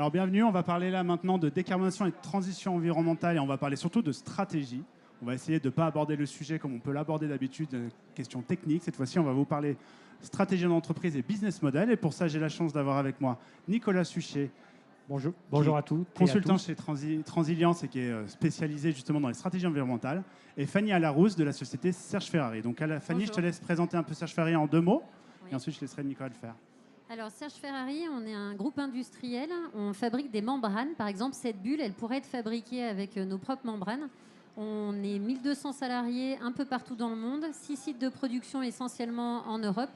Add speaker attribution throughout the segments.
Speaker 1: Alors bienvenue, on va parler là maintenant de décarbonation et de transition environnementale et on va parler surtout de stratégie. On va essayer de ne pas aborder le sujet comme on peut l'aborder d'habitude, question technique. Cette fois-ci, on va vous parler stratégie d'entreprise et business model. Et pour ça, j'ai la chance d'avoir avec moi Nicolas Suchet.
Speaker 2: Bonjour à tous.
Speaker 1: Consultant chez Transilience et qui est spécialisé justement dans les stratégies environnementales. Et Fanny Alarousse de la société Serge Ferrari. Donc Fanny,
Speaker 3: Bonjour.
Speaker 1: je te laisse présenter un peu Serge Ferrari en 2 mots.
Speaker 3: Oui.
Speaker 1: Et ensuite, je laisserai Nicolas le faire.
Speaker 3: Alors Serge Ferrari, on est un groupe industriel, on fabrique des membranes. Par exemple, cette bulle, elle pourrait être fabriquée avec nos propres membranes. On est 1200 salariés un peu partout dans le monde, 6 sites de production essentiellement en Europe.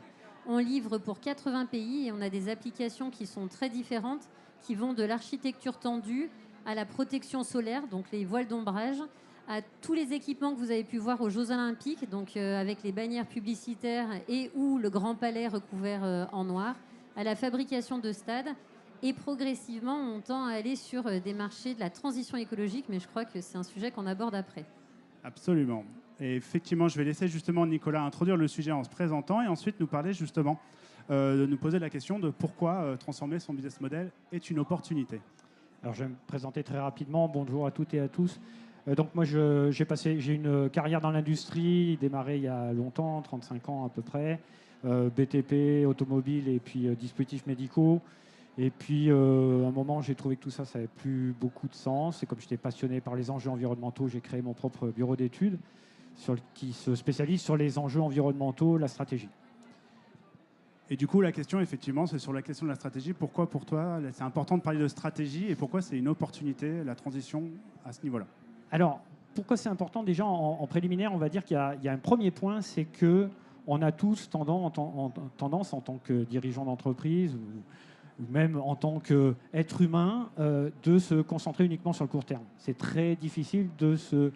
Speaker 3: On livre pour 80 pays et on a des applications qui sont très différentes, qui vont de l'architecture tendue à la protection solaire, donc les voiles d'ombrage, à tous les équipements que vous avez pu voir aux Jeux Olympiques, donc avec les bannières publicitaires et ou le Grand Palais recouvert en noir, à la fabrication de stades. Et progressivement, on tend à aller sur des marchés de la transition écologique, mais je crois que c'est un sujet qu'on aborde après.
Speaker 1: Absolument. Et effectivement, je vais laisser justement Nicolas introduire le sujet en se présentant et ensuite nous parler justement, de nous poser la question de pourquoi transformer son business model est une opportunité.
Speaker 2: Alors, je vais me présenter très rapidement. Bonjour à toutes et à tous. Donc, moi, j'ai une carrière dans l'industrie, démarrée il y a longtemps, 35 ans à peu près. BTP, automobile et puis dispositifs médicaux. Et puis, à un moment, j'ai trouvé que tout ça, ça n'avait plus beaucoup de sens. Et comme j'étais passionné par les enjeux environnementaux, j'ai créé mon propre bureau d'études qui se spécialise sur les enjeux environnementaux, la stratégie.
Speaker 1: Et du coup, la question, effectivement, c'est sur la question de la stratégie. Pourquoi, pour toi, c'est important de parler de stratégie et pourquoi c'est une opportunité, la transition, à ce niveau-là?
Speaker 2: Alors, pourquoi c'est important? Déjà, en préliminaire, on va dire qu'il y a un premier point, c'est que on a tous tendance, en tant que dirigeant d'entreprise ou même en tant qu'être humain, de se concentrer uniquement sur le court terme. C'est très difficile de se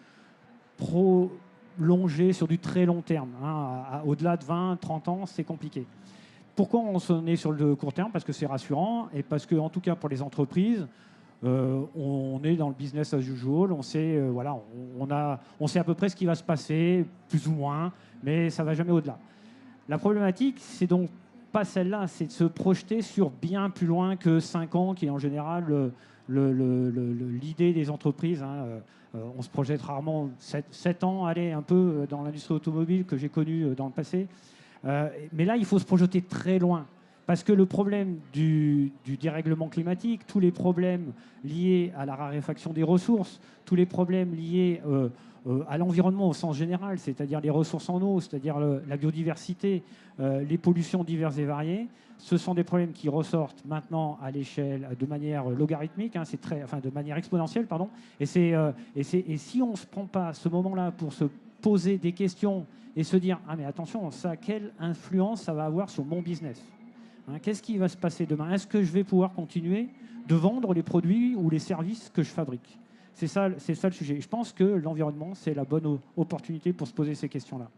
Speaker 2: prolonger sur du très long terme. Au-delà de 20, 30 ans, c'est compliqué. Pourquoi on s'en est sur le court terme? Parce que c'est rassurant et parce que, en tout cas pour les entreprises, on est dans le business as usual. On sait, on sait à peu près ce qui va se passer, plus ou moins, mais ça ne va jamais au-delà. La problématique, c'est donc pas celle-là, c'est de se projeter sur bien plus loin que 5 ans, qui est en général l'idée des entreprises. On se projette rarement 7 ans, allez, un peu dans l'industrie automobile que j'ai connue dans le passé. Mais là, il faut se projeter très loin. Parce que le problème du dérèglement climatique, tous les problèmes liés à la raréfaction des ressources, tous les problèmes liés à l'environnement au sens général, c'est-à-dire les ressources en eau, c'est-à-dire la biodiversité, les pollutions diverses et variées, ce sont des problèmes qui ressortent maintenant à l'échelle de manière logarithmique, de manière exponentielle, pardon. Et si on ne se prend pas ce moment-là pour se poser des questions et se dire « Ah mais attention, ça, quelle influence ça va avoir sur mon business ?» Qu'est-ce qui va se passer demain? Est-ce que je vais pouvoir continuer de vendre les produits ou les services que je fabrique? C'est ça le sujet. Je pense que l'environnement, c'est la bonne opportunité pour se poser ces questions-là.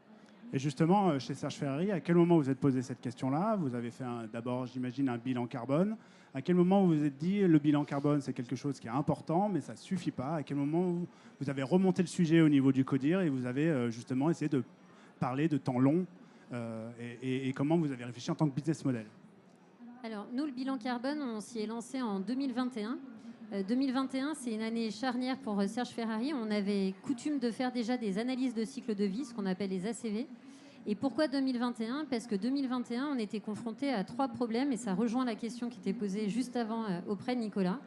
Speaker 1: Et justement, chez Serge Ferrari, à quel moment vous êtes posé cette question-là? Vous avez fait d'abord, j'imagine, un bilan carbone. À quel moment vous vous êtes dit le bilan carbone, c'est quelque chose qui est important, mais ça ne suffit pas? À quel moment vous avez remonté le sujet au niveau du CODIR et vous avez justement essayé de parler de temps long et comment vous avez réfléchi en tant que business model?
Speaker 3: Alors, nous, le bilan carbone, on s'y est lancé en 2021. 2021, c'est une année charnière pour Serge Ferrari. On avait coutume de faire déjà des analyses de cycle de vie, ce qu'on appelle les ACV. Et pourquoi 2021? Parce que 2021, on était confronté à 3 problèmes, et ça rejoint la question qui était posée juste avant auprès de Nicolas.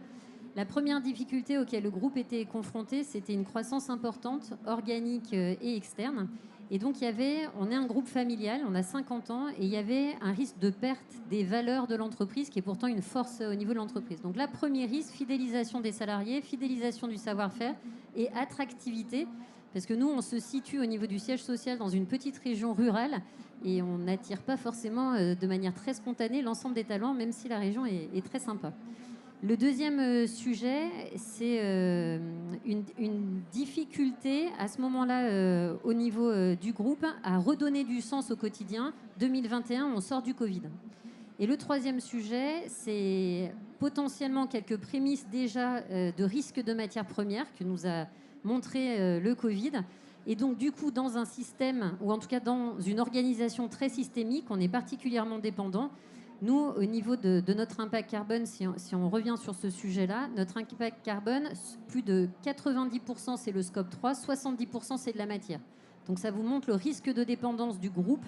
Speaker 3: La première difficulté auquel le groupe était confronté, c'était une croissance importante, organique et externe. Et donc, on est un groupe familial, on a 50 ans, et il y avait un risque de perte des valeurs de l'entreprise, qui est pourtant une force au niveau de l'entreprise. Donc là, premier risque, fidélisation des salariés, fidélisation du savoir-faire et attractivité. Parce que nous, on se situe au niveau du siège social dans une petite région rurale, et on n'attire pas forcément de manière très spontanée l'ensemble des talents, même si la région est très sympa. Le deuxième sujet, c'est une difficulté à ce moment-là au niveau du groupe à redonner du sens au quotidien. 2021, on sort du Covid. Et le troisième sujet, c'est potentiellement quelques prémices déjà de risque de matières premières que nous a montré le Covid. Et donc, du coup, dans un système, ou en tout cas dans une organisation très systémique, on est particulièrement dépendant Nous, au niveau de notre impact carbone, si on revient sur ce sujet-là, notre impact carbone, plus de 90% c'est le scope 3, 70% c'est de la matière. Donc ça vous montre le risque de dépendance du groupe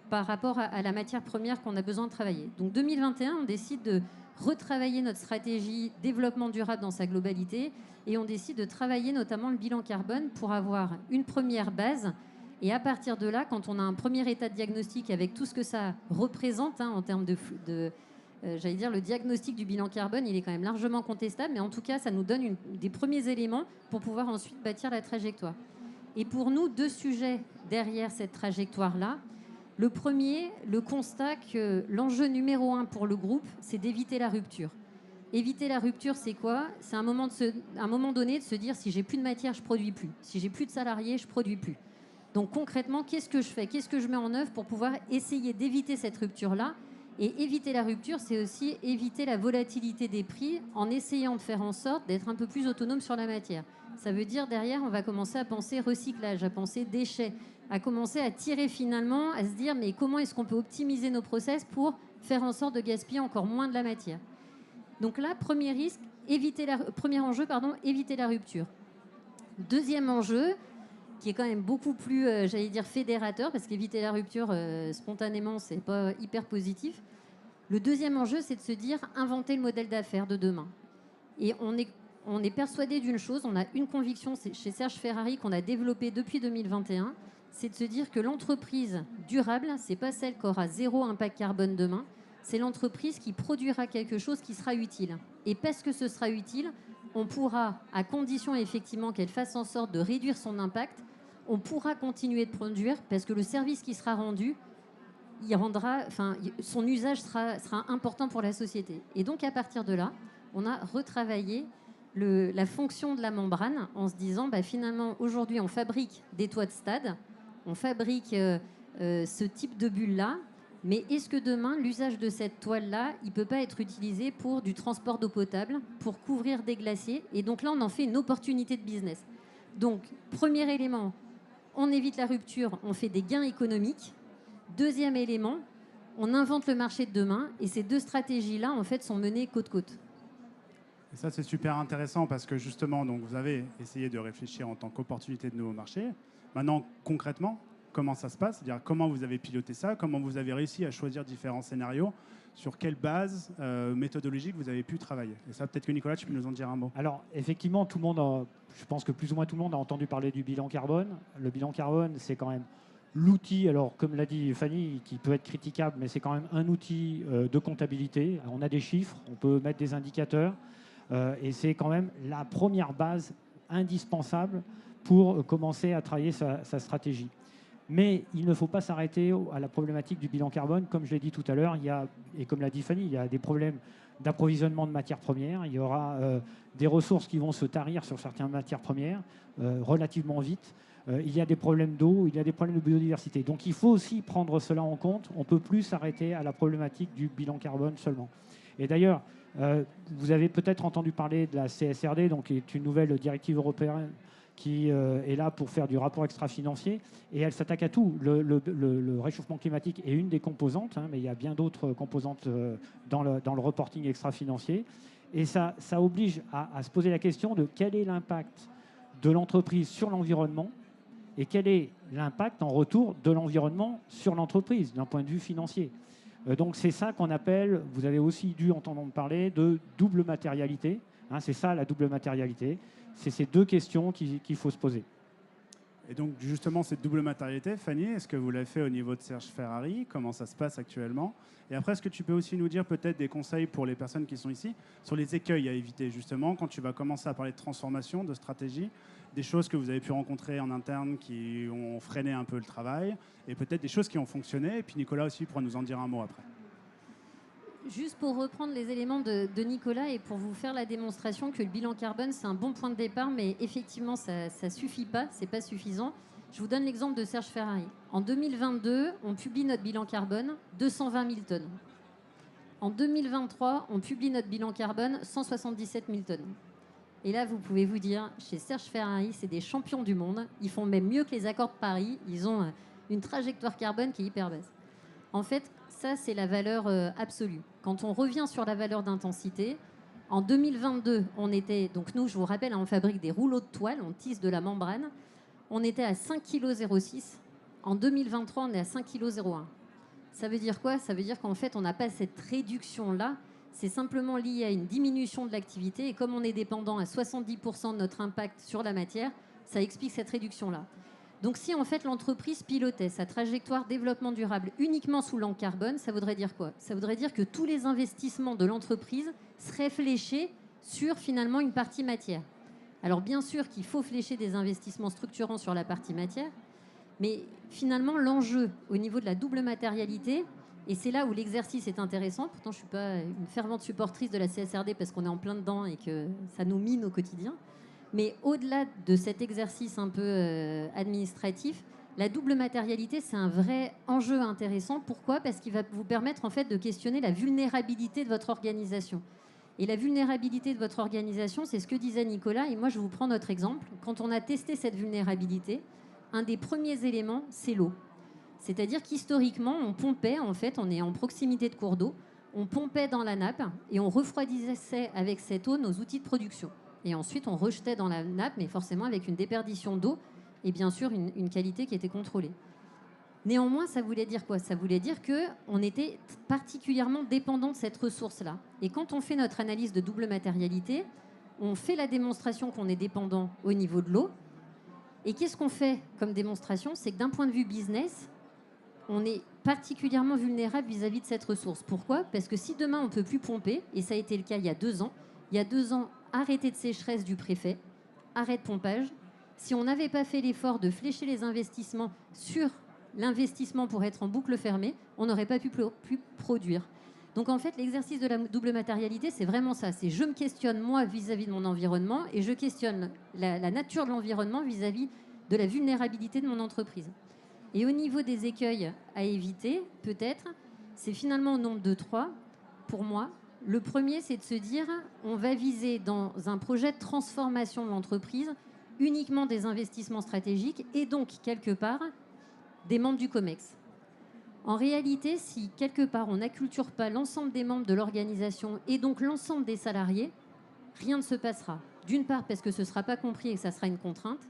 Speaker 3: par rapport à la matière première qu'on a besoin de travailler. Donc 2021, on décide de retravailler notre stratégie développement durable dans sa globalité et on décide de travailler notamment le bilan carbone pour avoir une première base. Et à partir de là, quand on a un premier état de diagnostic avec tout ce que ça représente en termes j'allais dire, le diagnostic du bilan carbone, il est quand même largement contestable, mais en tout cas, ça nous donne des premiers éléments pour pouvoir ensuite bâtir la trajectoire. Et pour nous, 2 sujets derrière cette trajectoire-là. Le premier, le constat que l'enjeu numéro 1 pour le groupe, c'est d'éviter la rupture. Éviter la rupture, c'est quoi? C'est un moment donné de se dire, si j'ai plus de matière, je produis plus. Si j'ai plus de salariés, je produis plus. Donc concrètement, qu'est-ce que je fais? Qu'est-ce que je mets en œuvre pour pouvoir essayer d'éviter cette rupture-là? Et éviter la rupture, c'est aussi éviter la volatilité des prix en essayant de faire en sorte d'être un peu plus autonome sur la matière. Ça veut dire, derrière, on va commencer à penser recyclage, à penser déchets, à commencer à tirer finalement, à se dire, mais comment est-ce qu'on peut optimiser nos process pour faire en sorte de gaspiller encore moins de la matière? Donc là, premier enjeu, éviter la rupture. Deuxième enjeu, qui est quand même beaucoup plus, j'allais dire, fédérateur, parce qu'éviter la rupture, spontanément, c'est pas hyper positif. Le deuxième enjeu, c'est de se dire, inventer le modèle d'affaires de demain. Et on est persuadé d'une chose, on a une conviction chez Serge Ferrari qu'on a développée depuis 2021, c'est de se dire que l'entreprise durable, c'est pas celle qui aura 0 impact carbone demain, c'est l'entreprise qui produira quelque chose qui sera utile. Et parce que ce sera utile, on pourra, à condition effectivement qu'elle fasse en sorte de réduire son impact, on pourra continuer de produire parce que le service qui sera rendu, son usage sera important pour la société. Et donc à partir de là, on a retravaillé la fonction de la membrane en se disant, finalement, aujourd'hui, on fabrique des toits de stade, on fabrique ce type de bulle-là, mais est-ce que demain, l'usage de cette toile-là, il ne peut pas être utilisé pour du transport d'eau potable, pour couvrir des glaciers? Et donc là, on en fait une opportunité de business. Donc, premier élément, on évite la rupture, on fait des gains économiques. Deuxième élément, on invente le marché de demain. Et ces 2 stratégies-là, en fait, sont menées côte à côte.
Speaker 1: Et ça, c'est super intéressant parce que justement, donc, vous avez essayé de réfléchir en tant qu'opportunité de nouveaux marchés. Maintenant, concrètement, comment ça se passe? C'est-à-dire comment vous avez piloté ça? Comment vous avez réussi à choisir différents scénarios? Sur quelle base méthodologique vous avez pu travailler? Et ça, peut-être que Nicolas, tu peux nous en dire un mot.
Speaker 2: Alors, effectivement, je pense que plus ou moins tout le monde a entendu parler du bilan carbone. Le bilan carbone, c'est quand même l'outil, alors comme l'a dit Fanny, qui peut être critiquable, mais c'est quand même un outil de comptabilité. On a des chiffres, on peut mettre des indicateurs, et c'est quand même la première base indispensable pour commencer à travailler sa stratégie. Mais il ne faut pas s'arrêter à la problématique du bilan carbone. Comme je l'ai dit tout à l'heure, et comme l'a dit Fanny, il y a des problèmes d'approvisionnement de matières premières. Il y aura des ressources qui vont se tarir sur certaines matières premières relativement vite. Il y a des problèmes d'eau, il y a des problèmes de biodiversité. Donc il faut aussi prendre cela en compte. On ne peut plus s'arrêter à la problématique du bilan carbone seulement. Et d'ailleurs, vous avez peut-être entendu parler de la CSRD, donc qui est une nouvelle directive européenne qui est là pour faire du rapport extra-financier, et elle s'attaque à tout. Le réchauffement climatique est une des composantes, mais il y a bien d'autres composantes dans le reporting extra-financier. Et ça oblige à se poser la question de quel est l'impact de l'entreprise sur l'environnement et quel est l'impact en retour de l'environnement sur l'entreprise d'un point de vue financier. Donc c'est ça qu'on appelle, vous avez aussi dû entendre parler de double matérialité. C'est ça la double matérialité. C'est ces 2 questions qu'il faut se poser.
Speaker 1: Et donc justement, cette double matérialité, Fanny, est-ce que vous l'avez fait au niveau de Serge Ferrari? Comment ça se passe actuellement? Et après, est-ce que tu peux aussi nous dire peut-être des conseils pour les personnes qui sont ici sur les écueils à éviter justement quand tu vas commencer à parler de transformation, de stratégie, des choses que vous avez pu rencontrer en interne qui ont freiné un peu le travail et peut-être des choses qui ont fonctionné. Et puis Nicolas aussi pourra nous en dire un mot après.
Speaker 3: Juste pour reprendre les éléments de Nicolas et pour vous faire la démonstration que le bilan carbone, c'est un bon point de départ, mais effectivement, ça ne suffit pas, c'est pas suffisant. Je vous donne l'exemple de Serge Ferrari. En 2022, on publie notre bilan carbone, 220 000 tonnes. En 2023, on publie notre bilan carbone, 177 000 tonnes. Et là, vous pouvez vous dire, chez Serge Ferrari, c'est des champions du monde. Ils font même mieux que les accords de Paris. Ils ont une trajectoire carbone qui est hyper basse. En fait, ça, c'est la valeur absolue. Quand on revient sur la valeur d'intensité, en 2022, on était, donc nous, je vous rappelle, on fabrique des rouleaux de toile, on tisse de la membrane, on était à 5,06 kg. En 2023, on est à 5,01 kg. Ça veut dire quoi? Ça veut dire qu'en fait, on n'a pas cette réduction-là. C'est simplement lié à une diminution de l'activité. Et comme on est dépendant à 70% de notre impact sur la matière, ça explique cette réduction-là. Donc si en fait l'entreprise pilotait sa trajectoire développement durable uniquement sous l'angle carbone, ça voudrait dire quoi? Ça voudrait dire que tous les investissements de l'entreprise seraient fléchés sur finalement une partie matière. Alors bien sûr qu'il faut flécher des investissements structurants sur la partie matière, mais finalement l'enjeu au niveau de la double matérialité, et c'est là où l'exercice est intéressant, pourtant je ne suis pas une fervente supportrice de la CSRD parce qu'on est en plein dedans et que ça nous mine au quotidien, mais au-delà de cet exercice un peu administratif, la double matérialité, c'est un vrai enjeu intéressant. Pourquoi? Parce qu'il va vous permettre en fait de questionner la vulnérabilité de votre organisation. Et la vulnérabilité de votre organisation, c'est ce que disait Nicolas. Et moi, je vous prends notre exemple. Quand on a testé cette vulnérabilité, un des premiers éléments, c'est l'eau. C'est-à-dire qu'historiquement, on pompait, en fait, on est en proximité de cours d'eau, on pompait dans la nappe et on refroidissait avec cette eau nos outils de production. Et ensuite, on rejetait dans la nappe, mais forcément avec une déperdition d'eau et bien sûr une qualité qui était contrôlée. Néanmoins, ça voulait dire quoi? Ça voulait dire qu'on était particulièrement dépendant de cette ressource-là. Et quand on fait notre analyse de double matérialité, on fait la démonstration qu'on est dépendant au niveau de l'eau. Et qu'est-ce qu'on fait comme démonstration? C'est que d'un point de vue business, on est particulièrement vulnérable vis-à-vis de cette ressource. Pourquoi? Parce que si demain on ne peut plus pomper, et ça a été le cas il y a 2 ans, arrêté de sécheresse du préfet, arrêt de pompage. Si on n'avait pas fait l'effort de flécher les investissements sur l'investissement pour être en boucle fermée, on n'aurait pas pu produire. Donc en fait, l'exercice de la double matérialité, c'est vraiment ça. C'est je me questionne moi vis-à-vis de mon environnement et je questionne la nature de l'environnement vis-à-vis de la vulnérabilité de mon entreprise. Et au niveau des écueils à éviter, peut-être, c'est finalement au nombre de 3, pour moi. Le premier, c'est de se dire, on va viser dans un projet de transformation de l'entreprise uniquement des investissements stratégiques et donc, quelque part, des membres du COMEX. En réalité, si quelque part on n'acculture pas l'ensemble des membres de l'organisation et donc l'ensemble des salariés, rien ne se passera. D'une part, parce que ce ne sera pas compris et que ça sera une contrainte.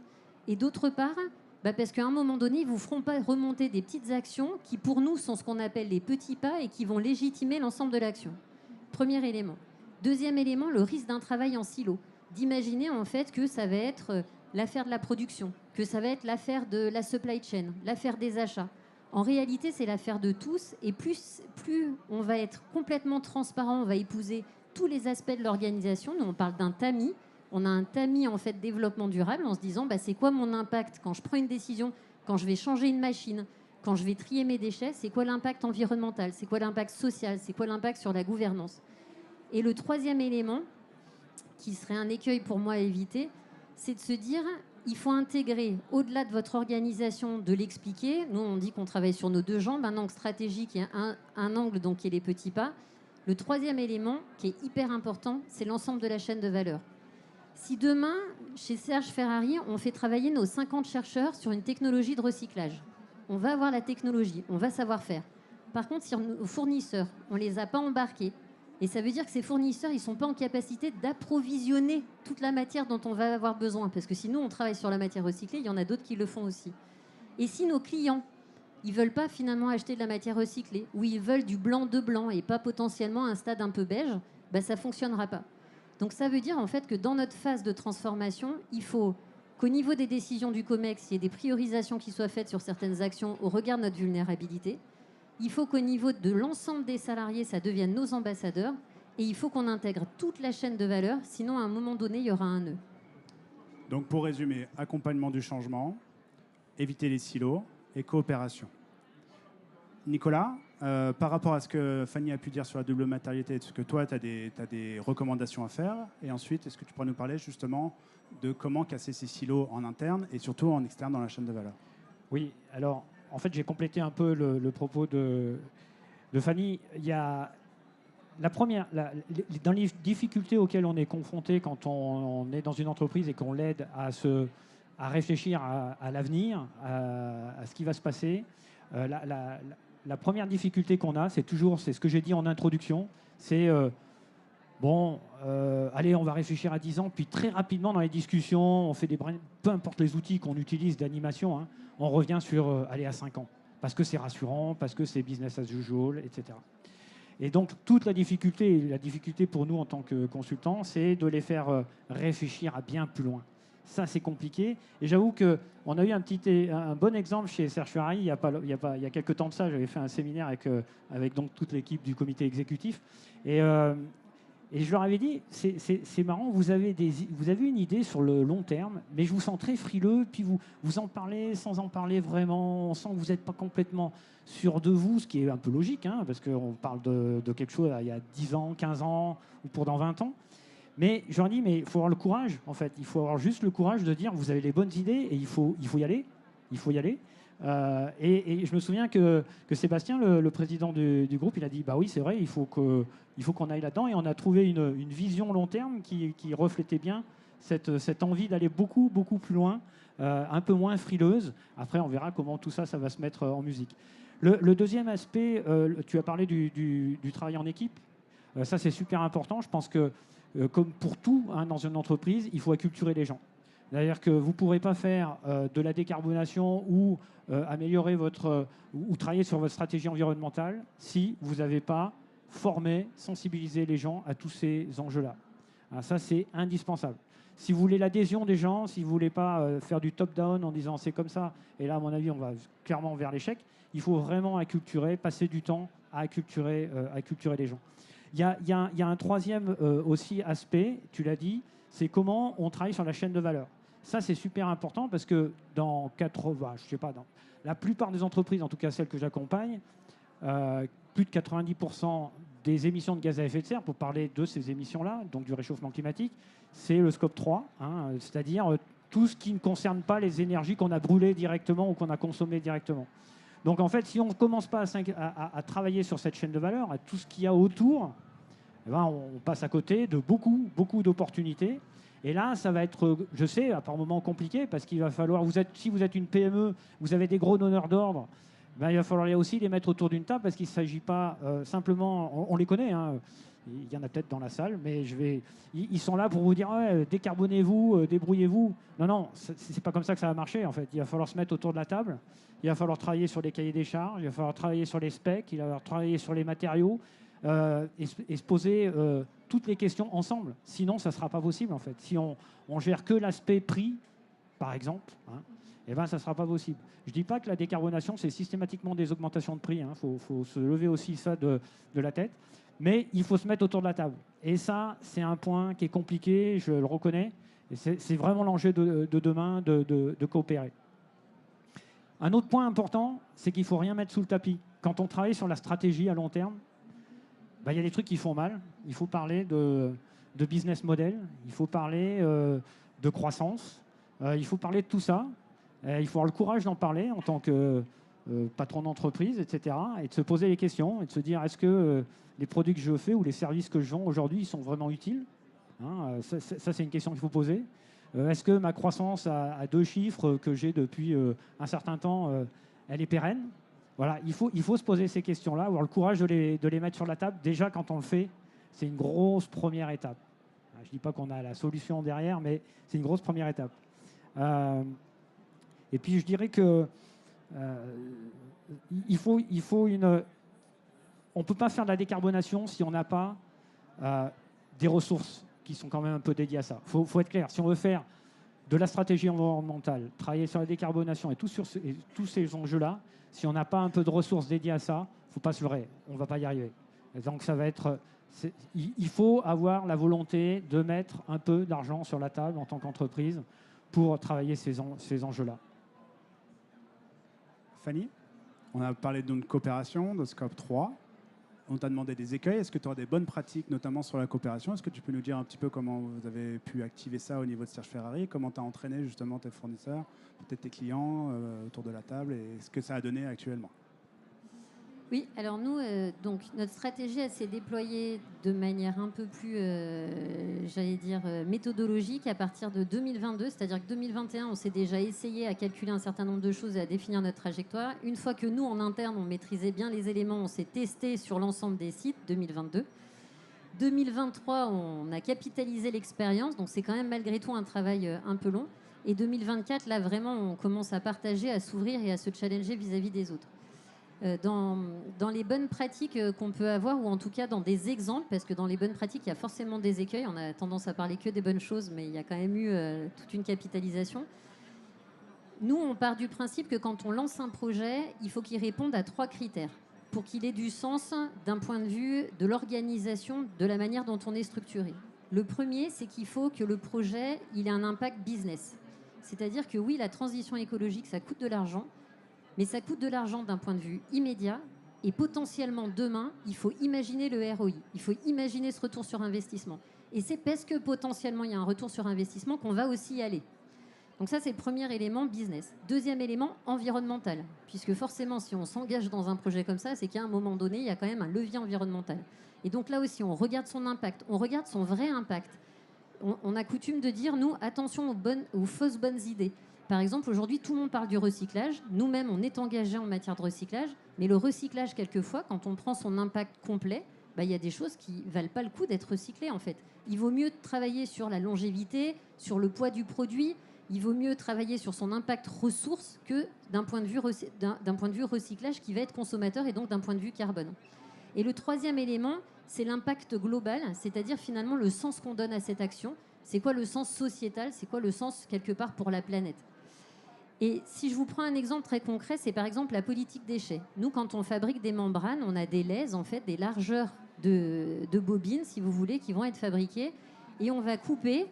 Speaker 3: Et d'autre part, parce qu'à un moment donné, ils ne vous feront pas remonter des petites actions qui, pour nous, sont ce qu'on appelle les petits pas et qui vont légitimer l'ensemble de l'action. Premier élément. Deuxième élément, le risque d'un travail en silo. D'imaginer en fait que ça va être l'affaire de la production, que ça va être l'affaire de la supply chain, l'affaire des achats. En réalité, c'est l'affaire de tous. Et plus on va être complètement transparent, on va épouser tous les aspects de l'organisation. Nous, on parle d'un TAMI. On a un TAMI en fait développement durable en se disant c'est quoi mon impact quand je prends une décision, quand je vais changer une machine, quand je vais trier mes déchets, c'est quoi l'impact environnemental, c'est quoi l'impact social, c'est quoi l'impact sur la gouvernance. Et le troisième élément, qui serait un écueil pour moi à éviter, c'est de se dire il faut intégrer au-delà de votre organisation, de l'expliquer. Nous, on dit qu'on travaille sur nos 2 jambes, un angle stratégique et un angle donc qui est les petits pas. Le troisième élément, qui est hyper important, c'est l'ensemble de la chaîne de valeur. Si demain, chez Serge Ferrari, on fait travailler nos 50 chercheurs sur une technologie de recyclage, on va avoir la technologie, on va savoir faire. Par contre, si nos fournisseurs, on ne les a pas embarqués, et ça veut dire que ces fournisseurs, ils ne sont pas en capacité d'approvisionner toute la matière dont on va avoir besoin, parce que sinon, on travaille sur la matière recyclée, il y en a d'autres qui le font aussi. Et si nos clients, ils ne veulent pas finalement acheter de la matière recyclée, ou ils veulent du blanc de blanc et pas potentiellement un stade un peu beige, ça ne fonctionnera pas. Donc ça veut dire en fait que dans notre phase de transformation, il faut qu'au niveau des décisions du COMEX, il y ait des priorisations qui soient faites sur certaines actions au regard de notre vulnérabilité. Il faut qu'au niveau de l'ensemble des salariés, ça devienne nos ambassadeurs. Et il faut qu'on intègre toute la chaîne de valeur, sinon à un moment donné, il y aura un nœud.
Speaker 1: Donc pour résumer, accompagnement du changement, éviter les silos et coopération. Nicolas, par rapport à ce que Fanny a pu dire sur la double matérialité, est-ce que toi, tu as des recommandations à faire? Et ensuite, est-ce que tu pourrais nous parler justement de comment casser ces silos en interne et surtout en externe dans la chaîne de valeur?
Speaker 2: Oui, alors en fait, j'ai complété un peu le propos de Fanny. Il y a la première, dans les difficultés auxquelles on est confronté quand on est dans une entreprise et qu'on l'aide à réfléchir à l'avenir, à ce qui va se passer, la première difficulté qu'on a, c'est ce que j'ai dit en introduction, c'est allez, on va réfléchir à 10 ans, puis très rapidement dans les discussions, on fait peu importe les outils qu'on utilise d'animation, hein, on revient sur aller à 5 ans, parce que c'est rassurant, parce que c'est business as usual, etc. Et donc, toute la difficulté pour nous en tant que consultants, c'est de les faire réfléchir à bien plus loin. Ça, c'est compliqué. Et j'avoue qu'on a eu un bon exemple chez Serge Ferrari il y a quelques temps de ça. J'avais fait un séminaire avec donc toute l'équipe du comité exécutif. Et je leur avais dit, c'est marrant, vous avez une idée sur le long terme, mais je vous sens très frileux, puis vous en parlez sans en parler vraiment, on sent que vous n'êtes pas complètement sûr de vous, ce qui est un peu logique, hein, parce qu'on parle de quelque chose il y a 10 ans, 15 ans, ou pour dans 20 ans. Mais je leur dis, mais il faut avoir le courage, en fait. Il faut avoir juste le courage de dire, vous avez les bonnes idées, et il faut y aller. Il faut y aller. Et je me souviens que Sébastien, le président du groupe, il a dit, bah oui, c'est vrai, il faut qu'on aille là-dedans. Et on a trouvé une vision long terme qui reflétait bien cette envie d'aller beaucoup, beaucoup plus loin, un peu moins frileuse. Après, on verra comment tout ça va se mettre en musique. Le deuxième aspect, tu as parlé du travail en équipe. Ça, c'est super important. Je pense que, comme pour tout hein, dans une entreprise, il faut acculturer les gens. C'est-à-dire que vous ne pourrez pas faire de la décarbonation ou améliorer ou travailler sur votre stratégie environnementale si vous n'avez pas formé, sensibilisé les gens à tous ces enjeux-là. Alors ça, c'est indispensable. Si vous voulez l'adhésion des gens, si vous ne voulez pas faire du top-down en disant c'est comme ça, et là, à mon avis, on va clairement vers l'échec, il faut vraiment acculturer, passer du temps à acculturer les gens. Il y a un troisième aussi aspect, tu l'as dit, c'est comment on travaille sur la chaîne de valeur. Ça, c'est super important parce que dans la plupart des entreprises, en tout cas celles que j'accompagne, plus de 90% des émissions de gaz à effet de serre, pour parler de ces émissions-là, donc du réchauffement climatique, c'est le scope 3, hein, c'est-à-dire tout ce qui ne concerne pas les énergies qu'on a brûlées directement ou qu'on a consommées directement. Donc en fait, si on ne commence pas à travailler sur cette chaîne de valeur, à tout ce qu'il y a autour, eh ben, on passe à côté de beaucoup, beaucoup d'opportunités. Et là, ça va être, je sais, par moments compliqué, parce qu'il va falloir, si vous êtes une PME, vous avez des gros donneurs d'ordre, ben, il va falloir aussi les mettre autour d'une table, parce qu'il ne s'agit pas simplement, on les connaît, hein, il y en a peut-être dans la salle, mais ils sont là pour vous dire, ouais, décarbonez-vous, débrouillez-vous. Non, c'est pas comme ça que ça va marcher, en fait. Il va falloir se mettre autour de la table, il va falloir travailler sur les cahiers des charges, il va falloir travailler sur les specs, il va falloir travailler sur les matériaux, et se poser toutes les questions ensemble. Sinon, ça ne sera pas possible, en fait. Si on gère que l'aspect prix, par exemple, hein, eh ben, ça ne sera pas possible. Je ne dis pas que la décarbonation, c'est systématiquement des augmentations de prix. Il faut se lever aussi ça de la tête. Mais il faut se mettre autour de la table. Et ça, c'est un point qui est compliqué, je le reconnais. Et c'est vraiment l'enjeu de demain de coopérer. Un autre point important, c'est qu'il ne faut rien mettre sous le tapis. Quand on travaille sur la stratégie à long terme, il y a des trucs qui font mal. Il faut parler de business model, il faut parler de croissance, il faut parler de tout ça. Il faut avoir le courage d'en parler en tant que patron d'entreprise, etc. Et de se poser les questions et de se dire est-ce que les produits que je fais ou les services que je vends aujourd'hui ils sont vraiment utiles, hein, ça, c'est une question qu'il faut poser. Est-ce que ma croissance à 2 chiffres que j'ai depuis un certain temps, elle est pérenne? Voilà, il faut se poser ces questions-là, avoir le courage de les mettre sur la table. Déjà, quand on le fait, c'est une grosse première étape. Je ne dis pas qu'on a la solution derrière, mais c'est une grosse première étape. Et puis, je dirais que on ne peut pas faire de la décarbonation si on n'a pas des ressources qui sont quand même un peu dédiées à ça. Il faut être clair. Si on veut faire de la stratégie environnementale, travailler sur la décarbonation et tous ces enjeux-là, si on n'a pas un peu de ressources dédiées à ça, il ne faut pas se leurrer, on ne va pas y arriver. Et donc ça va être, il faut avoir la volonté de mettre un peu d'argent sur la table en tant qu'entreprise pour travailler ces enjeux-là.
Speaker 1: Fanny, on a parlé de coopération, de Scope 3. On t'a demandé des écueils. Est-ce que tu auras des bonnes pratiques, notamment sur la coopération? Est-ce que tu peux nous dire un petit peu comment vous avez pu activer ça au niveau de Serge Ferrari? Comment tu as entraîné justement tes fournisseurs, peut-être tes clients autour de la table, et ce que ça a donné actuellement?
Speaker 3: Oui, alors nous, donc notre stratégie, elle s'est déployée de manière un peu plus, j'allais dire, méthodologique à partir de 2022. C'est-à-dire que 2021, on s'est déjà essayé à calculer un certain nombre de choses et à définir notre trajectoire. Une fois que nous, en interne, on maîtrisait bien les éléments, on s'est testé sur l'ensemble des sites 2022. 2023, on a capitalisé l'expérience, donc c'est quand même malgré tout un travail un peu long. Et 2024, là, vraiment, on commence à partager, à s'ouvrir et à se challenger vis-à-vis des autres. Dans les bonnes pratiques qu'on peut avoir, ou en tout cas dans des exemples, parce que dans les bonnes pratiques, il y a forcément des écueils. On a tendance à parler que des bonnes choses, mais il y a quand même eu toute une capitalisation. Nous, on part du principe que quand on lance un projet, il faut qu'il réponde à 3 critères pour qu'il ait du sens d'un point de vue de l'organisation, de la manière dont on est structuré. Le premier, c'est qu'il faut que le projet il ait un impact business. C'est-à-dire que oui, la transition écologique, ça coûte de l'argent, mais ça coûte de l'argent d'un point de vue immédiat. Et potentiellement, demain, il faut imaginer le ROI. Il faut imaginer ce retour sur investissement. Et c'est parce que potentiellement, il y a un retour sur investissement qu'on va aussi y aller. Donc ça, c'est le premier élément business. Deuxième élément, environnemental. Puisque forcément, si on s'engage dans un projet comme ça, c'est qu'à un moment donné, il y a quand même un levier environnemental. Et donc là aussi, on regarde son impact. On regarde son vrai impact. On a coutume de dire, nous, attention aux fausses bonnes idées. Par exemple, aujourd'hui, tout le monde parle du recyclage. Nous-mêmes, on est engagés en matière de recyclage. Mais le recyclage, quelquefois, quand on prend son impact complet, il y a des choses qui ne valent pas le coup d'être recyclées, en fait. Il vaut mieux travailler sur la longévité, sur le poids du produit. Il vaut mieux travailler sur son impact ressource que d'un point de vue recyclage qui va être consommateur et donc d'un point de vue carbone. Et le troisième élément, c'est l'impact global, c'est-à-dire finalement le sens qu'on donne à cette action. C'est quoi le sens sociétal? C'est quoi le sens quelque part pour la planète? Et si je vous prends un exemple très concret, c'est par exemple la politique déchets. Nous, quand on fabrique des membranes, on a des lèses, en fait, des largeurs de bobines, si vous voulez, qui vont être fabriquées. Et on va couper,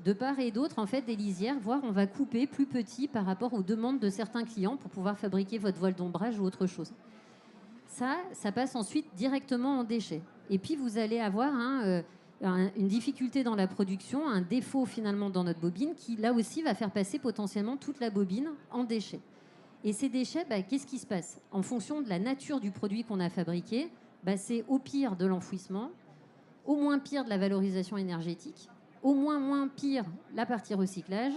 Speaker 3: de part et d'autre, en fait, des lisières, voire on va couper plus petit par rapport aux demandes de certains clients pour pouvoir fabriquer votre voile d'ombrage ou autre chose. Ça passe ensuite directement en déchets. Et puis, vous allez avoir une difficulté dans la production, un défaut finalement dans notre bobine qui, là aussi, va faire passer potentiellement toute la bobine en déchets. Et ces déchets, qu'est-ce qui se passe? En fonction de la nature du produit qu'on a fabriqué, c'est au pire de l'enfouissement, au moins pire de la valorisation énergétique, au moins pire la partie recyclage.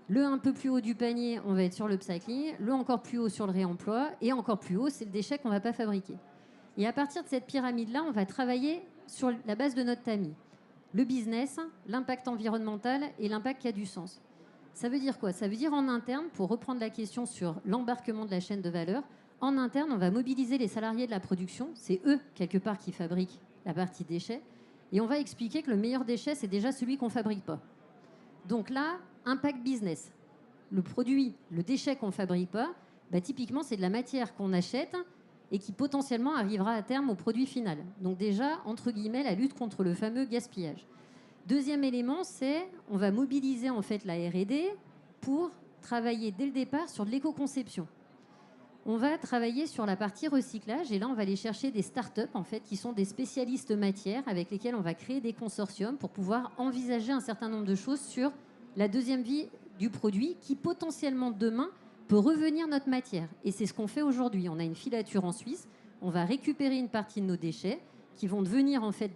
Speaker 3: Le un peu plus haut du panier, on va être sur le upcycling, le encore plus haut sur le réemploi, et encore plus haut, c'est le déchet qu'on ne va pas fabriquer. Et à partir de cette pyramide-là, on va travailler sur la base de notre tamis. Le business, l'impact environnemental et l'impact qui a du sens. Ça veut dire quoi? Ça veut dire en interne, pour reprendre la question sur l'embarquement de la chaîne de valeur, en interne, on va mobiliser les salariés de la production, c'est eux, quelque part, qui fabriquent la partie déchets, et on va expliquer que le meilleur déchet, c'est déjà celui qu'on ne fabrique pas. Donc là, impact business. Le produit, le déchet qu'on ne fabrique pas, typiquement, c'est de la matière qu'on achète et qui potentiellement arrivera à terme au produit final. Donc déjà, entre guillemets, la lutte contre le fameux gaspillage. Deuxième élément, c'est on va mobiliser en fait la R&D pour travailler dès le départ sur de l'éco-conception. On va travailler sur la partie recyclage et là, on va aller chercher des startups en fait qui sont des spécialistes matières avec lesquels on va créer des consortiums pour pouvoir envisager un certain nombre de choses sur la deuxième vie du produit qui potentiellement demain peut revenir notre matière. Et c'est ce qu'on fait aujourd'hui. On a une filature en Suisse. On va récupérer une partie de nos déchets qui vont devenir en fait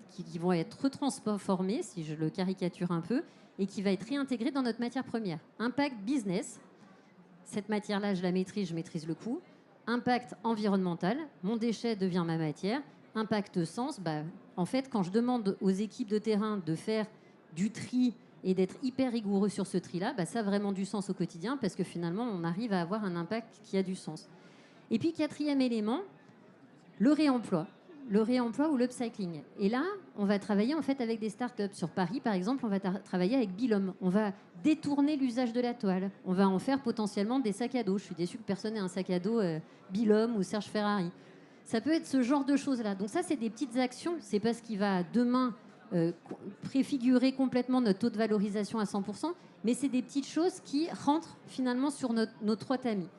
Speaker 3: qui vont être retransformés, si je le caricature un peu, et qui va être réintégré dans notre matière première. Impact business. Cette matière-là, je la maîtrise, je maîtrise le coût. Impact environnemental, mon déchet devient ma matière. Impact sens, en fait, quand je demande aux équipes de terrain de faire du tri et d'être hyper rigoureux sur ce tri-là, ça a vraiment du sens au quotidien parce que finalement, on arrive à avoir un impact qui a du sens. Et puis, quatrième élément, le réemploi. Le réemploi ou l'upcycling. Et là, on va travailler en fait avec des startups. Sur Paris, par exemple, on va travailler avec Bilom. On va détourner l'usage de la toile. On va en faire potentiellement des sacs à dos. Je suis déçue que personne n'ait un sac à dos Bilom ou Serge Ferrari. Ça peut être ce genre de choses-là. Donc ça, c'est des petites actions. C'est pas ce qui va demain préfigurer complètement notre taux de valorisation à 100%, mais c'est des petites choses qui rentrent finalement sur nos 3 tamis.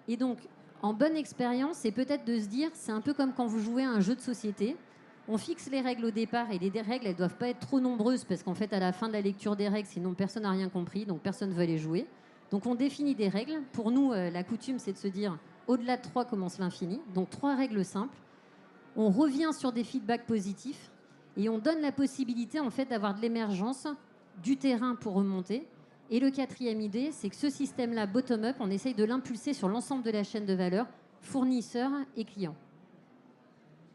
Speaker 3: Et donc, en bonne expérience, c'est peut-être de se dire, c'est un peu comme quand vous jouez à un jeu de société. On fixe les règles au départ et les règles, elles ne doivent pas être trop nombreuses parce qu'en fait, à la fin de la lecture des règles, sinon personne n'a rien compris, donc personne ne veut les jouer. Donc on définit des règles. Pour nous, la coutume, c'est de se dire, Au-delà de 3 commence l'infini. Donc 3 règles simples. On revient sur des feedbacks positifs et on donne la possibilité en fait d'avoir de l'émergence du terrain pour remonter. Et le 4e idée, c'est que ce système-là, bottom-up, on essaye de l'impulser sur l'ensemble de la chaîne de valeur, fournisseurs et clients.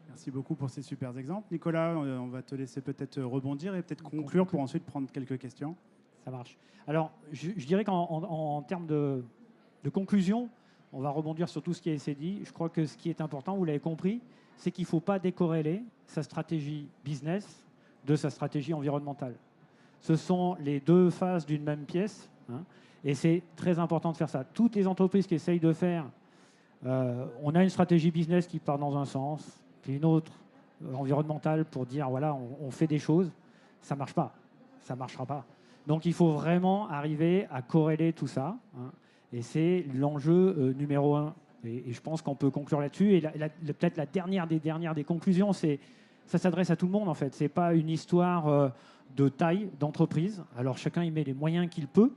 Speaker 1: Merci beaucoup pour ces super exemples. Nicolas, on va te laisser peut-être rebondir et peut-être conclure pour ensuite prendre quelques questions.
Speaker 2: Ça marche. Alors, je dirais qu'en termes de conclusion, on va rebondir sur tout ce qui a été dit. Je crois que ce qui est important, vous l'avez compris, c'est qu'il ne faut pas décorréler sa stratégie business de sa stratégie environnementale. Ce sont les deux faces d'une même pièce, hein, et c'est très important de faire ça. Toutes les entreprises qui essayent de faire, on a une stratégie business qui part dans un sens, puis une autre environnementale pour dire, voilà, on fait des choses, ça ne marche pas, ça ne marchera pas. Donc il faut vraiment arriver à corréler tout ça, hein, et c'est l'enjeu numéro 1. Et je pense qu'on peut conclure là-dessus. Et peut-être la dernière des conclusions, c'est ça s'adresse à tout le monde en fait. C'est pas une histoire de taille d'entreprise. Alors chacun y met les moyens qu'il peut,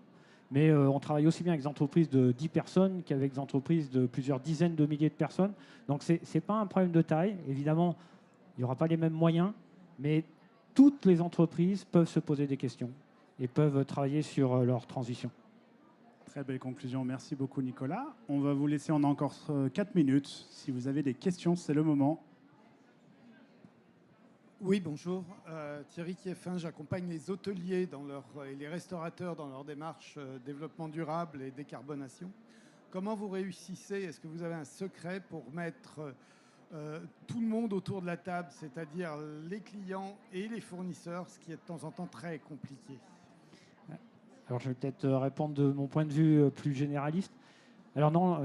Speaker 2: mais on travaille aussi bien avec des entreprises de 10 personnes qu'avec des entreprises de plusieurs dizaines de milliers de personnes. Donc c'est pas un problème de taille. Évidemment, il n'y aura pas les mêmes moyens, mais toutes les entreprises peuvent se poser des questions et peuvent travailler sur leur transition.
Speaker 1: Très belle conclusion. Merci beaucoup, Nicolas. On va vous laisser, on a encore 4 minutes. Si vous avez des questions, c'est le moment.
Speaker 4: Oui, bonjour. Thierry Kieffin, j'accompagne les hôteliers et les restaurateurs dans leur démarche développement durable et décarbonation. Comment vous réussissez? Est-ce que vous avez un secret pour mettre tout le monde autour de la table, c'est-à-dire les clients et les fournisseurs, ce qui est de temps en temps très compliqué?
Speaker 2: Alors, je vais peut-être répondre de mon point de vue plus généraliste. Alors non,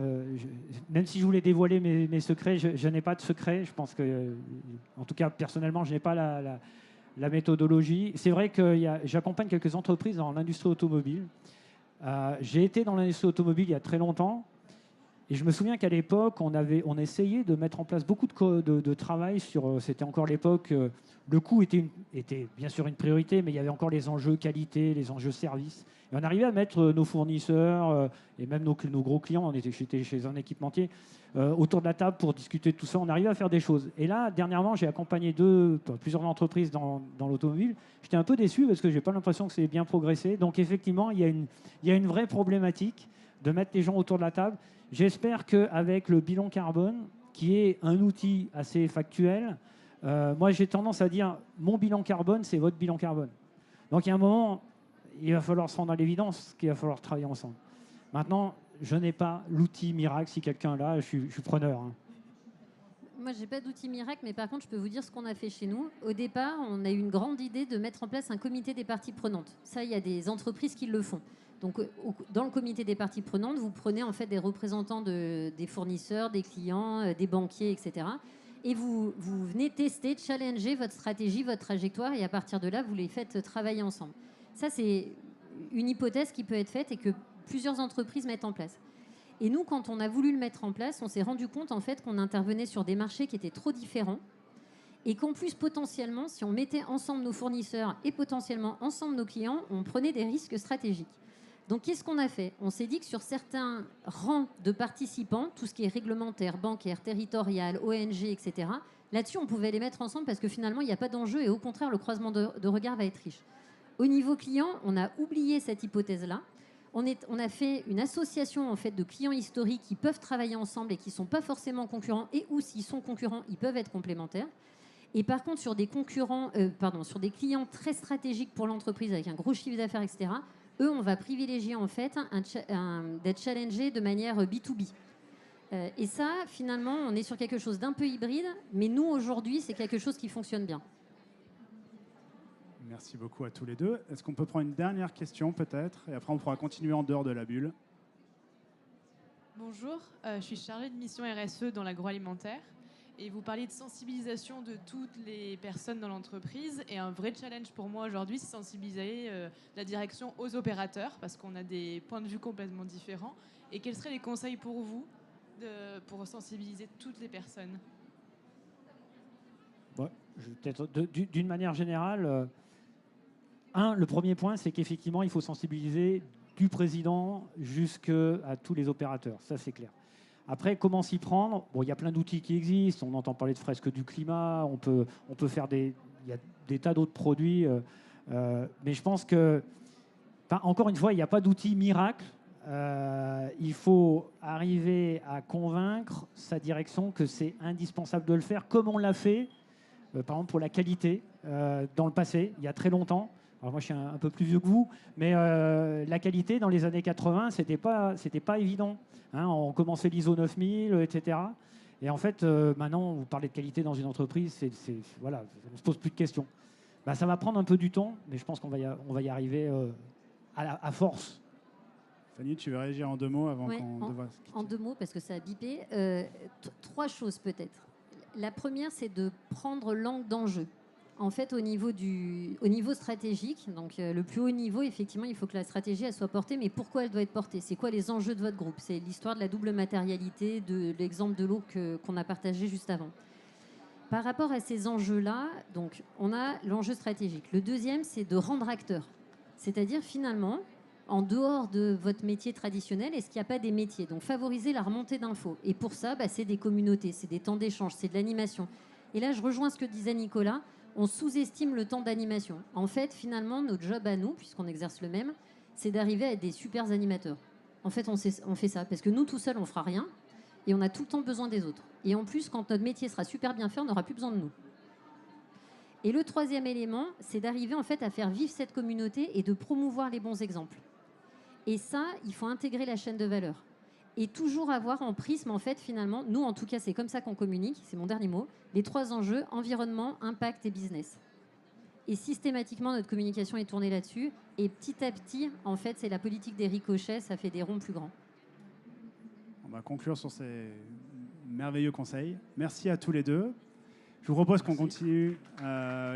Speaker 2: même si je voulais dévoiler mes secrets, je n'ai pas de secret. Je pense que, en tout cas, personnellement, je n'ai pas la méthodologie. C'est vrai que j'accompagne quelques entreprises dans l'industrie automobile. J'ai été dans l'industrie automobile il y a très longtemps. Et je me souviens qu'à l'époque, on essayait de mettre en place beaucoup de travail sur... C'était encore l'époque... le coût était bien sûr une priorité, mais il y avait encore les enjeux qualité, les enjeux service. Et on arrivait à mettre nos fournisseurs et même nos gros clients, j'étais chez un équipementier, autour de la table pour discuter de tout ça. On arrivait à faire des choses. Et là, dernièrement, j'ai accompagné plusieurs entreprises dans l'automobile. J'étais un peu déçu parce que je n'ai pas l'impression que c'est bien progressé. Donc effectivement, il y a une vraie problématique de mettre les gens autour de la table. J'espère qu'avec le bilan carbone, qui est un outil assez factuel, moi j'ai tendance à dire mon bilan carbone, c'est votre bilan carbone. Donc il y a un moment, il va falloir se rendre à l'évidence qu'il va falloir travailler ensemble. Maintenant, je n'ai pas l'outil miracle. Si quelqu'un l'a, je suis preneur. Hein.
Speaker 3: Moi, je n'ai pas d'outil miracle, mais par contre, je peux vous dire ce qu'on a fait chez nous. Au départ, on a eu une grande idée de mettre en place un comité des parties prenantes. Ça, il y a des entreprises qui le font. Donc, dans le comité des parties prenantes, vous prenez en fait des représentants des fournisseurs, des clients, des banquiers, etc. Et vous venez tester, challenger votre stratégie, votre trajectoire, et à partir de là, vous les faites travailler ensemble. Ça, c'est une hypothèse qui peut être faite et que plusieurs entreprises mettent en place. Et nous, quand on a voulu le mettre en place, on s'est rendu compte en fait qu'on intervenait sur des marchés qui étaient trop différents et qu'en plus, potentiellement, si on mettait ensemble nos fournisseurs et potentiellement ensemble nos clients, on prenait des risques stratégiques. Donc, qu'est-ce qu'on a fait? On s'est dit que sur certains rangs de participants, tout ce qui est réglementaire, bancaire, territorial, ONG, etc., là-dessus, on pouvait les mettre ensemble parce que finalement, il n'y a pas d'enjeu et au contraire, le croisement de regard va être riche. Au niveau client, on a oublié cette hypothèse-là. On a fait une association en fait, de clients historiques qui peuvent travailler ensemble et qui ne sont pas forcément concurrents et ou s'ils sont concurrents, ils peuvent être complémentaires. Et par contre, sur des sur des clients très stratégiques pour l'entreprise avec un gros chiffre d'affaires, etc., eux, on va privilégier en fait d'être challengés de manière B2B. Et ça, finalement, on est sur quelque chose d'un peu hybride, mais nous, aujourd'hui, c'est quelque chose qui fonctionne bien.
Speaker 1: Merci beaucoup à tous les deux. Est-ce qu'on peut prendre une dernière question peut-être? Et après, on pourra continuer en dehors de la bulle.
Speaker 5: Bonjour, je suis chargée de mission RSE dans l'agroalimentaire. Et vous parliez de sensibilisation de toutes les personnes dans l'entreprise. Et un vrai challenge pour moi aujourd'hui, c'est sensibiliser la direction aux opérateurs, parce qu'on a des points de vue complètement différents. Et quels seraient les conseils pour vous pour sensibiliser toutes les personnes?
Speaker 2: Ouais, peut-être d'une manière générale, le premier point, c'est qu'effectivement, il faut sensibiliser du président jusqu'à tous les opérateurs. Ça, c'est clair. Après, comment s'y prendre? Bon, il y a plein d'outils qui existent. On entend parler de fresques du climat. On peut faire il y a des tas d'autres produits. Mais je pense que, encore une fois, il n'y a pas d'outil miracle. Il faut arriver à convaincre sa direction que c'est indispensable de le faire, comme on l'a fait, par exemple, pour la qualité, dans le passé, il y a très longtemps. Alors moi, je suis un peu plus vieux que vous, mais la qualité, dans les années 80, c'était pas évident. Hein, on commençait l'ISO 9000, etc. Et en fait, maintenant, vous parlez de qualité dans une entreprise, voilà, on ne se pose plus de questions. Ben, ça va prendre un peu du temps, mais je pense qu'on va y arriver à force.
Speaker 1: Fanny, tu veux réagir en 2 mots avant
Speaker 3: Ouais,
Speaker 1: qu'on devoie...
Speaker 3: En 2 mots, parce que ça a bipé. 3 choses peut-être. La première, c'est de prendre l'angle d'enjeu. En fait, au niveau stratégique, donc le plus haut niveau, effectivement, il faut que la stratégie elle soit portée. Mais pourquoi elle doit être portée? C'est quoi les enjeux de votre groupe? C'est l'histoire de la double matérialité, de l'exemple de l'eau qu'on a partagé juste avant. Par rapport à ces enjeux-là, donc on a l'enjeu stratégique. Le deuxième, c'est de rendre acteur. C'est-à-dire finalement, en dehors de votre métier traditionnel, est-ce qu'il n'y a pas des métiers? Donc favoriser la remontée d'infos. Et pour ça, c'est des communautés, c'est des temps d'échange, c'est de l'animation. Et là, je rejoins ce que disait Nicolas. On sous-estime le temps d'animation. En fait, finalement, notre job à nous, puisqu'on exerce le même, c'est d'arriver à être des super animateurs. En fait, on fait ça. Parce que nous, tout seuls, on ne fera rien. Et on a tout le temps besoin des autres. Et en plus, quand notre métier sera super bien fait, on n'aura plus besoin de nous. Et le troisième élément, c'est d'arriver en fait à faire vivre cette communauté et de promouvoir les bons exemples. Et ça, il faut intégrer la chaîne de valeur. Et toujours avoir en prisme, en fait, finalement, nous, en tout cas, c'est comme ça qu'on communique, c'est mon dernier mot, les 3 enjeux, environnement, impact et business. Et systématiquement, notre communication est tournée là-dessus. Et petit à petit, en fait, c'est la politique des ricochets, ça fait des ronds plus grands.
Speaker 1: On va conclure sur ces merveilleux conseils. Merci à tous les deux. Je vous propose qu'on continue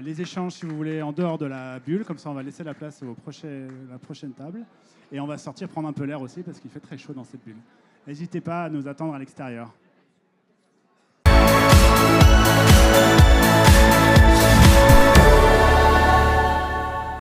Speaker 1: les échanges, si vous voulez, en dehors de la bulle. Comme ça, on va laisser la place la prochaine table. Et on va sortir prendre un peu l'air aussi, parce qu'il fait très chaud dans cette bulle. N'hésitez pas à nous attendre à l'extérieur.